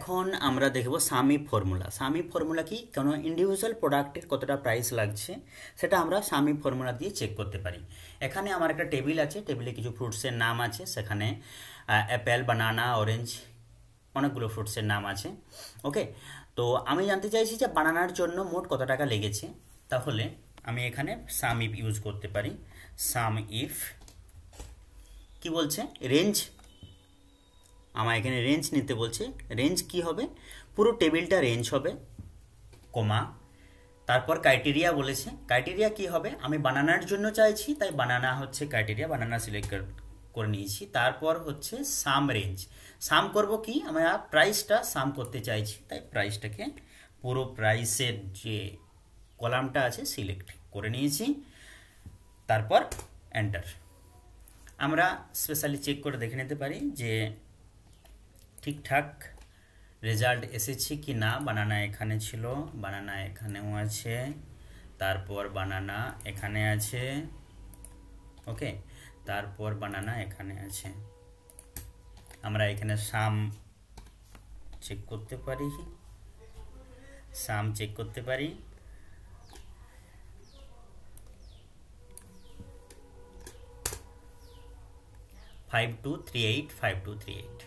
এখন আমরা দেখব সামি ফর্মুলা। সামি ফর্মুলা কি, কোনো ইন্ডিভিজুয়াল প্রোডাক্টের কতটা প্রাইস লাগছে সেটা আমরা সামি ফর্মুলা দিয়ে চেক করতে পারি। এখানে আমার একটা টেবিল আছে, টেবিলে কিছু ফ্রুটসের নাম আছে, সেখানে অ্যাপেল, বানানা, অরেঞ্জ, অনেকগুলো ফ্রুটসের নাম আছে। ওকে, তো আমি জানতে চাইছি যে বানানার জন্য মোট কত টাকা লেগেছে। তাহলে আমি এখানে সাম ইফ ইউজ করতে পারি। সাম ইফ কি বলছে, রেঞ্জ, আমার এখানে রেঞ্জ নিতে বলছে। রেঞ্জ কি হবে, পুরো টেবিলটা রেঞ্জ হবে, কমা, তারপর ক্রাইটেরিয়া বলেছে। ক্রাইটেরিয়া কি হবে, আমি বানানার জন্য চাইছি তাই বানানা হচ্ছে ক্রাইটেরিয়া, বানানা সিলেক্ট করে নিয়েছি। তারপর হচ্ছে সাম রেঞ্জ, সাম করব কি, আমরা প্রাইসটা সাম করতে চাইছি তাই প্রাইসটাকে পুরো প্রাইসের যে কলামটা আছে সিলেক্ট করে নিয়েছি। তারপর এন্টার। আমরা স্পেশালি চেক করে দেখে নিতে পারি যে ঠিকঠাক রেজাল্ট এসেছে কি না। বানানা এখানে ছিল, বানানা এখানেও আছে, তারপর বানানা এখানে আছে, ওকে, তারপর বানানা এখানে আছে। আমরা এখানে সাম চেক করতে পারি, সাম চেক করতে পারি। Five two three eight, 5238